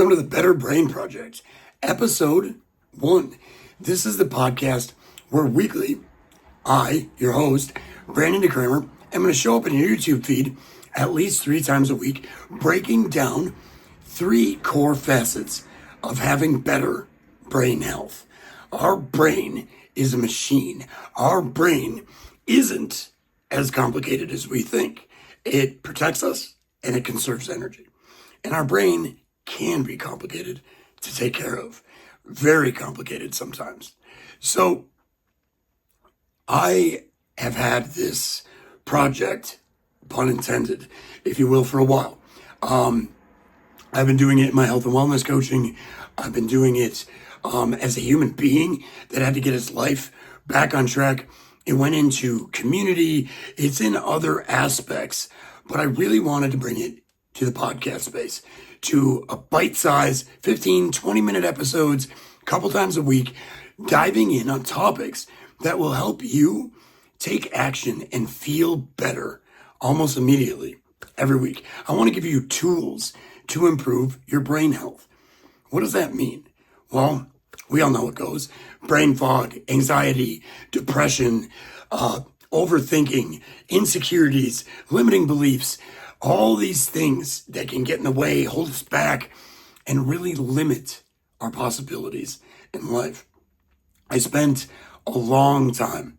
Welcome to the Better Brain Project, episode 1. This is the podcast where weekly, I, your host, Brandon DeCramer, am going to show up in your YouTube feed at least 3 times a week, breaking down 3 core facets of having better brain health. Our brain is a machine. Our brain isn't as complicated as we think. It protects us and it conserves energy. And our brain can be complicated to take care of. Very complicated sometimes. So I have had this project, pun intended, if you will, for a while. I've been doing it in my health and wellness coaching. I've been doing it as a human being that had to get his life back on track. It went into community. It's in other aspects. But I really wanted to bring it to the podcast space, to a bite-sized 15, 20-minute episodes, a couple times a week, diving in on topics that will help you take action and feel better almost immediately every week. I want to give you tools to improve your brain health. What does that mean? Well, we all know it goes. Brain fog, anxiety, depression, overthinking, insecurities, limiting beliefs, all these things that can get in the way, hold us back, and really limit our possibilities in life. I spent a long time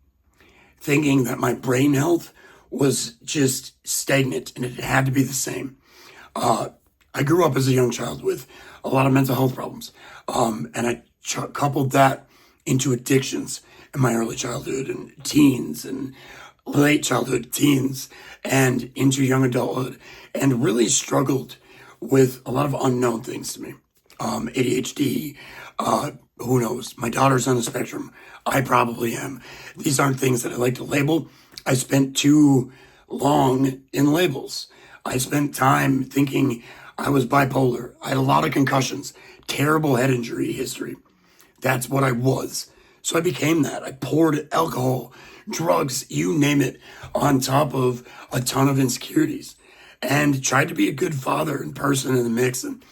thinking that my brain health was just stagnant and it had to be the same. I grew up as a young child with a lot of mental health problems, and I coupled that into addictions in my early childhood and teens and late childhood teens and into young adulthood, and really struggled with a lot of unknown things to me. ADHD, who knows? My daughter's on the spectrum. I probably am. These aren't things that I like to label. I spent too long in labels. I spent time thinking I was bipolar. I had a lot of concussions, terrible head injury history. That's what I was. So I became that. I poured alcohol, drugs, you name it, on top of a ton of insecurities and tried to be a good father and person in the mix. And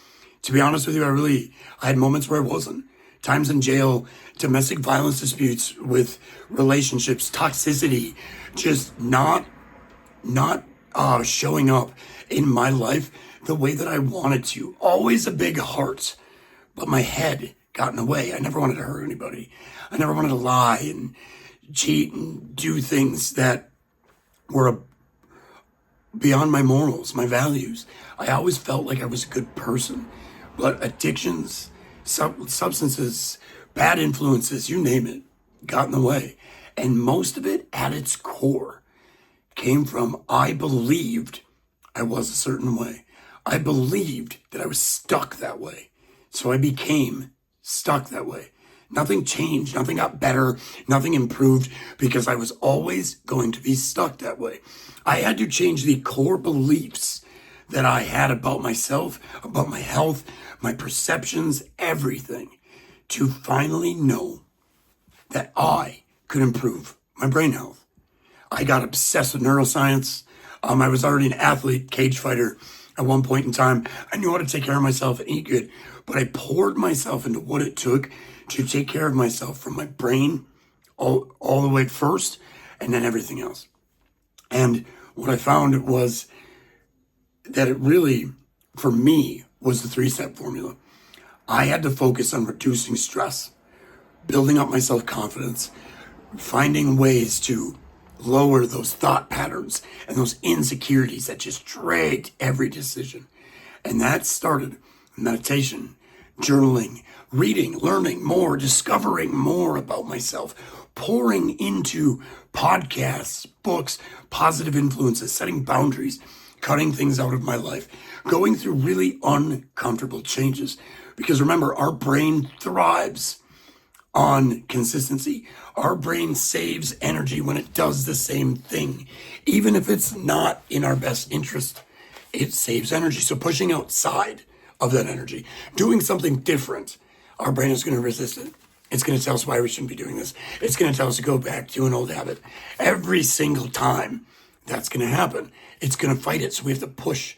to be honest with you, I had moments where I wasn't. Times in jail, domestic violence disputes with relationships, toxicity, just not showing up in my life the way that I wanted to. Always a big heart, but my head got in the way. I never wanted to hurt anybody. I never wanted to lie and cheat and do things that were beyond my morals, my values. I always felt like I was a good person, but addictions, substances, bad influences, you name it, got in the way. And most of it at its core came from I believed I was a certain way. I believed that I was stuck that way. So I became stuck that way. Nothing changed, nothing got better, nothing improved because I was always going to be stuck that way. I had to change the core beliefs that I had about myself, about my health, my perceptions, everything, to finally know that I could improve my brain health. I got obsessed with neuroscience. I was already an athlete, cage fighter at one point in time. I knew how to take care of myself and eat good, but I poured myself into what it took to take care of myself from my brain all the way first and then everything else. And what I found was that it really, for me, was the 3-step formula. I had to focus on reducing stress, building up my self-confidence, finding ways to lower those thought patterns and those insecurities that just dragged every decision. And that started meditation, journaling, reading, learning more, discovering more about myself, pouring into podcasts, books, positive influences, setting boundaries, cutting things out of my life, going through really uncomfortable changes. Because remember, our brain thrives on consistency. Our brain saves energy when it does the same thing. Even if it's not in our best interest, it saves energy. So pushing outside of that energy, doing something different, our brain is going to resist it. It's going to tell us why we shouldn't be doing this. It's going to tell us to go back to an old habit. Every single time that's going to happen, it's going to fight it. So we have to push.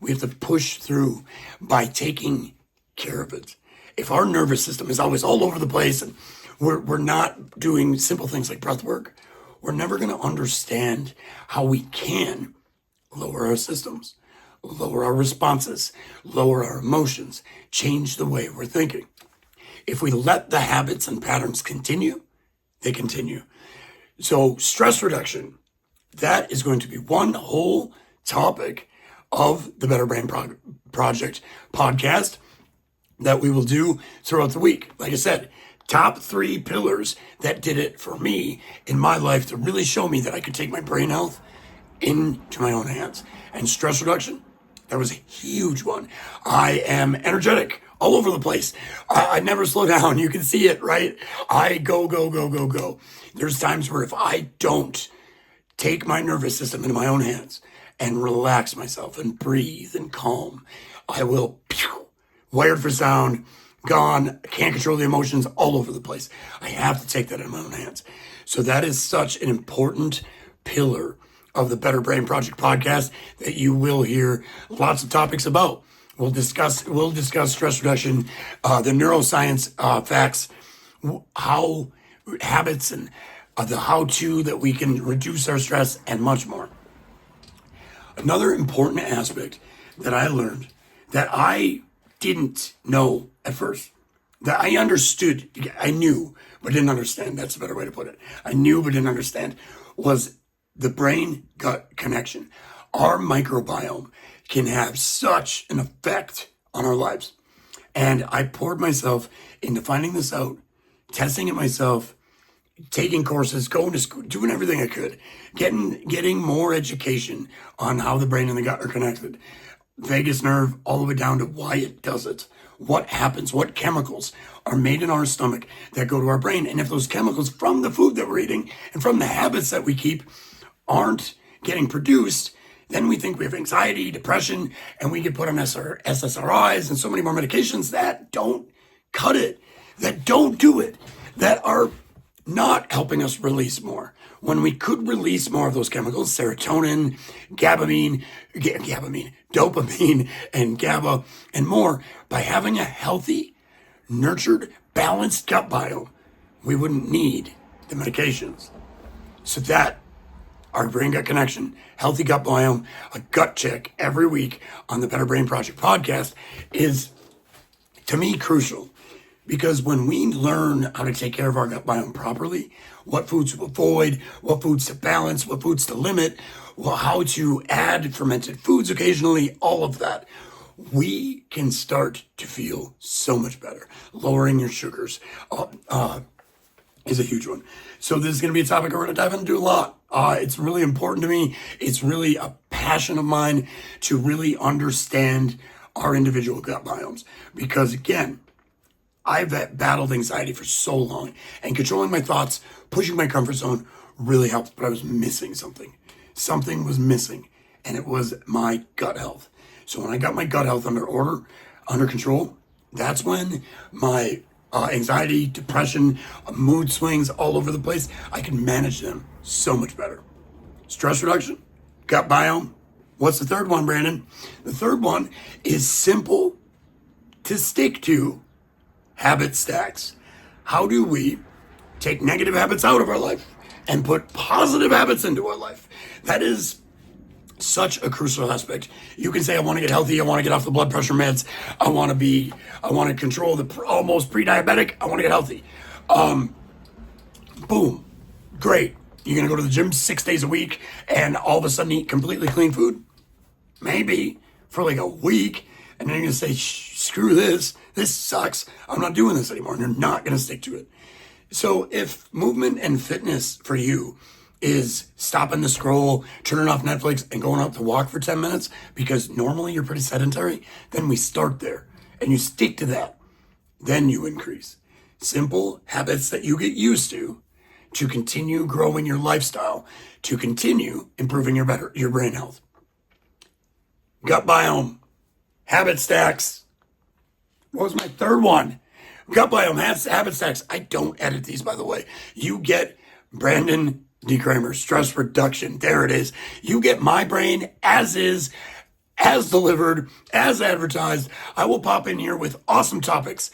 We have to push through by taking care of it. If our nervous system is always all over the place and we're not doing simple things like breath work, we're never going to understand how we can lower our systems, lower our responses, lower our emotions, change the way we're thinking. If we let the habits and patterns continue, they continue. So stress reduction, that is going to be one whole topic of the Better Brain Project podcast that we will do throughout the week. Like I said, top 3 pillars that did it for me in my life to really show me that I could take my brain health into my own hands. And stress reduction, that was a huge one. I am energetic all over the place. I never slow down. You can see it, right? I go. There's times where if I don't take my nervous system into my own hands and relax myself and breathe and calm, I will, wired for sound, gone, can't control the emotions, all over the place. I have to take that in my own hands. So that is such an important pillar of the Better Brain Project podcast that you will hear lots of topics about. We'll discuss stress reduction, the neuroscience facts, how habits and the how-to that we can reduce our stress, and much more. Another important aspect that I learned that I didn't know at first, that I understood, I knew, but didn't understand, that's a better way to put it. I knew, but didn't understand, was the brain-gut connection. Our microbiome can have such an effect on our lives. And I poured myself into finding this out, testing it myself, taking courses, going to school, doing everything I could, getting more education on how the brain and the gut are connected. Vagus nerve, all the way down to why it does it. What happens, what chemicals are made in our stomach that go to our brain. And if those chemicals from the food that we're eating and from the habits that we keep aren't getting produced, then we think we have anxiety, depression, and we get put on SSRIs and so many more medications that don't cut it, that don't do it, that are not helping us release more. When we could release more of those chemicals, serotonin, dopamine, and GABA, and more, by having a healthy, nurtured, balanced gut biome, we wouldn't need the medications. So that, our brain-gut connection, healthy gut biome, a gut check every week on the Better Brain Project podcast is, to me, crucial. Because when we learn how to take care of our gut biome properly, what foods to avoid, what foods to balance, what foods to limit, how to add fermented foods occasionally, all of that, we can start to feel so much better. Lowering your sugars is a huge one. So this is going to be a topic we're going to dive into a lot. It's really important to me. It's really a passion of mine to really understand our individual gut biomes. Because again, I've battled anxiety for so long, and controlling my thoughts, pushing my comfort zone really helped, but I was missing something. Something was missing, and it was my gut health. So when I got my gut health under control, that's when my anxiety, depression, mood swings all over the place, I can manage them so much better. Stress reduction, gut biome. What's the third one, Brandon? The third one is simple to stick to. Habit stacks. How do we take negative habits out of our life and put positive habits into our life? That is such a crucial aspect. You can say, I want to get healthy. I want to get off the blood pressure meds. I want to control the almost pre-diabetic. I want to get healthy. Boom. Great. You're going to go to the gym 6 days a week and all of a sudden eat completely clean food? Maybe for like a week. And then you're going to say, screw this. This sucks. I'm not doing this anymore. And you're not going to stick to it. So if movement and fitness for you is stopping the scroll, turning off Netflix, and going out to walk for 10 minutes, because normally you're pretty sedentary, then we start there. And you stick to that. Then you increase. Simple habits that you get used to continue growing your lifestyle, to continue improving your brain health. Gut biome. Habit stacks. What was my third one? Gut biome, habit stacks. I don't edit these, by the way. You get Brandon D. Kramer, stress reduction. There it is. You get my brain as is, as delivered, as advertised. I will pop in here with awesome topics.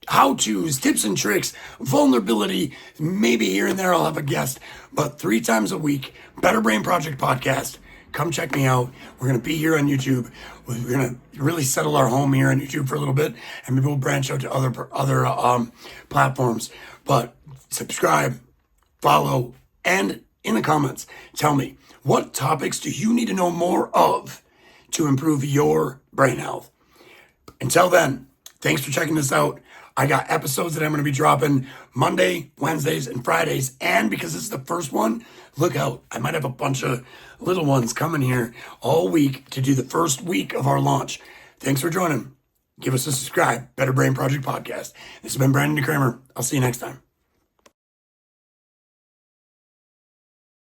How-tos, tips and tricks, vulnerability. Maybe here and there I'll have a guest, but 3 times a week, Better Brain Project podcast. Come check me out. We're going to be here on YouTube. We're going to really settle our home here on YouTube for a little bit, and maybe we'll branch out to other platforms. But subscribe, follow, and in the comments, tell me, what topics do you need to know more of to improve your brain health? Until then, thanks for checking this out. I got episodes that I'm going to be dropping Monday, Wednesdays, and Fridays. And because this is the first one, look out. I might have a bunch of little ones coming here all week to do the first week of our launch. Thanks for joining. Give us a subscribe. Better Brain Project Podcast. This has been Brandon Kramer. I'll see you next time.